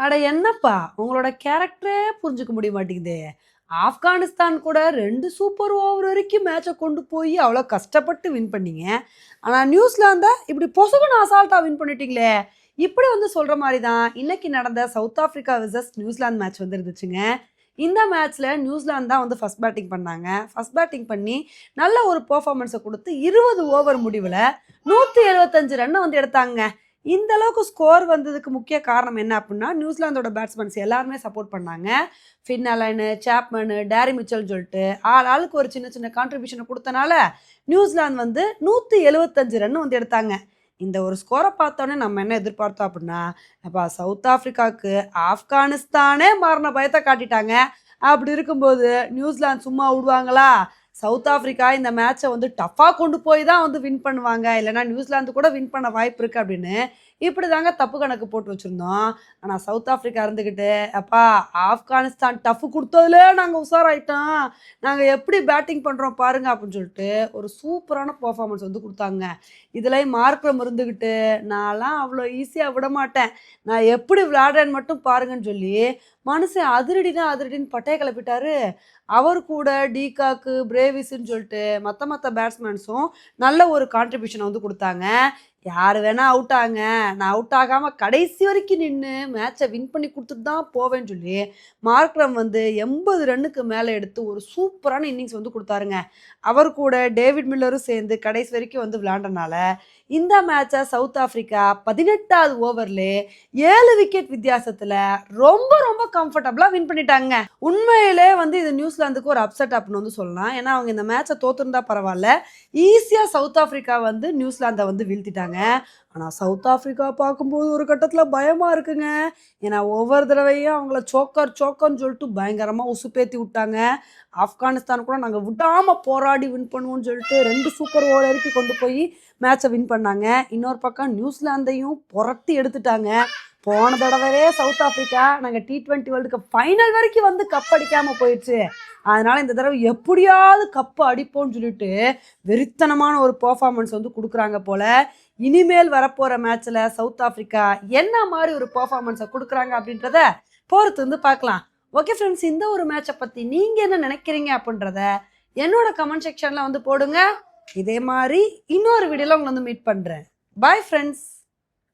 அட என்னப்பா உங்களோட கேரக்டரே புரிஞ்சுக்க முடிய மாட்டேங்குதே. ஆப்கானிஸ்தான் கூட 2 சூப்பர் ஓவர் வரைக்கும் மேட்சை கொண்டு போய் அவ்வளோ கஷ்டப்பட்டு வின் பண்ணீங்க. ஆனால் நியூசிலாந்தை இப்படி பொசுக்குன்னு அசால்ட்டாக வின் பண்ணிட்டீங்களே. இப்படி வந்து சொல்கிற மாதிரி தான் இன்னைக்கு நடந்த South Africa versus New Zealand match வந்து இருந்துச்சுங்க. இந்த மேட்ச்சில் நியூசிலாந்து தான் வந்து ஃபர்ஸ்ட் பேட்டிங் பண்ணாங்க. ஃபர்ஸ்ட் பேட்டிங் பண்ணி நல்ல ஒரு பெர்ஃபார்மன்ஸை கொடுத்து 20 ஓவர் முடிவில் 175 ரன்னை வந்து எடுத்தாங்க. இந்த அளவுக்கு ஸ்கோர் வந்ததுக்கு முக்கிய காரணம் என்ன அப்படின்னா நியூசிலாந்தோட பேட்ஸ்மேன்ஸ் எல்லாருமே சப்போர்ட் பண்ணாங்க. ஃபின் அலனு, சாப்மனு, டேரி மிச்சல்னு சொல்லிட்டு ஆளுக்கு ஒரு சின்ன சின்ன கான்ட்ரிபியூஷனை கொடுத்தனால நியூசிலாந்து வந்து 175 ரன் வந்து எடுத்தாங்க. இந்த ஒரு ஸ்கோரை பார்த்தோன்னே நம்ம என்ன எதிர்பார்த்தோம் அப்படின்னா, அப்பா சவுத் ஆஃப்ரிக்காவுக்கு ஆப்கானிஸ்தானே மாறின பயத்தை காட்டிட்டாங்க. அப்படி இருக்கும்போது நியூசிலாந்து சும்மா விடுவாங்களா? சவுத் ஆஃப்ரிக்கா இந்த மேட்சை வந்து டஃப்பாக கொண்டு போய் தான் வந்து வின் பண்ணுவாங்க, இல்லைனா நியூசிலாந்து கூட வின் பண்ண வாய்ப்பு இருக்குது அப்படின்னு இப்படி தாங்க தப்பு கணக்கு போட்டு வச்சுருந்தோம். ஆனால் சவுத் ஆஃப்ரிக்கா இருந்துக்கிட்டு அப்பா ஆப்கானிஸ்தான் டஃப் கொடுத்ததுல நாங்கள் உஷாராயிட்டோம், நாங்கள் எப்படி பேட்டிங் பண்ணுறோம் பாருங்க அப்படின்னு சொல்லிட்டு ஒரு சூப்பரான பர்ஃபார்மன்ஸ் வந்து கொடுத்தாங்க. இதுலேயும் மார்க்ரம் இருந்துக்கிட்டு நான்லாம் அவ்வளோ ஈஸியாக விட மாட்டேன், நான் எப்படி விளையாடுறேன்னு மட்டும் பாருங்கன்னு சொல்லி மனுஷன் அதிரடின்னு பட்டையை கிளப்பிட்டாரு. அவர் கூட டீகாக்கு, பிரேவிஸ்ன்னு சொல்லிட்டு மற்ற பேட்ஸ்மேன்ஸும் நல்ல ஒரு கான்ட்ரிபியூஷனை வந்து கொடுத்தாங்க. யார் வேணால் அவுட் ஆங்க, நான் அவுட் ஆகாமல் கடைசி வரைக்கும் நின்று மேட்சை வின் பண்ணி கொடுத்துட்டு தான் போவேன்னு சொல்லி மார்க்ரம் வந்து 80 ரன்னுக்கு மேலே எடுத்து ஒரு சூப்பரான இன்னிங்ஸ் வந்து கொடுத்தாருங்க. அவர் கூட டேவிட் மில்லரும் சேர்ந்து கடைசி வரைக்கும் வந்து விளையாண்டனால இந்த மேட்சை சவுத் ஆஃப்ரிக்கா 18வது ஓவர்லே 7 விக்கெட் வித்தியாசத்தில் ரொம்ப ரொம்ப கம்ஃபர்டபுளாக வின் பண்ணிட்டாங்க. உண்மையிலே வந்து இது நியூசிலாந்துக்கு ஒரு அப்செட் அப்படின்னு வந்து சொல்லலாம். ஏன்னா அவங்க இந்த மேட்சை தோத்துருந்தா பரவாயில்ல, ஈஸியாக சவுத் ஆஃப்ரிக்கா வந்து நியூசிலாந்தை வந்து வீழ்த்திட்டாங்க. ஆனால் சவுத் ஆஃப்ரிக்கா பார்க்கும்போது ஒரு கட்டத்தில் பயமாக இருக்குங்க. ஏன்னா ஒவ்வொரு தடவையும் அவங்கள சோக்கர்னு சொல்லிட்டு பயங்கரமாக உசுப்பேத்தி விட்டாங்க. ஆப்கானிஸ்தான் கூட நாங்கள் விடாமல் போராடி வின் பண்ணுவோம்னு சொல்லிட்டு 2 சூப்பர் ஓவர் வரைக்கும் கொண்டு போய் மேட்சை வின் பண்ணாங்க. இன்னொரு பக்கம் நியூசிலாந்தையும் புரட்டி எடுத்துட்டாங்க. போன தடவையே சவுத் ஆஃப்ரிக்கா நாங்கள் T20 வேர்ல்டு கப் ஃபைனல் வரைக்கும் வந்து கப் அடிக்காமல் போயிடுச்சு, அதனால் இந்த தடவை எப்படியாவது கப்பு அடிப்போம்னு சொல்லிட்டு வெறித்தனமான ஒரு பர்ஃபார்மன்ஸ் வந்து கொடுக்குறாங்க போல. இனிமேல் வரப்போகிற மேட்ச்சில் சவுத் ஆஃப்ரிக்கா என்ன மாதிரி ஒரு பர்ஃபார்மன்ஸை கொடுக்குறாங்க அப்படின்றத பொறுத்து வந்து பார்க்கலாம். ஓகே ஃப்ரெண்ட்ஸ், இந்த ஒரு மேட்சை பற்றி நீங்கள் என்ன நினைக்கிறீங்க அப்படின்றத என்னோட கமெண்ட் செக்ஷனில் வந்து போடுங்க. இதே மாதிரி இன்னொரு வீடியோவில் உங்களை வந்து மீட் பண்ணுறேன். Bye friends.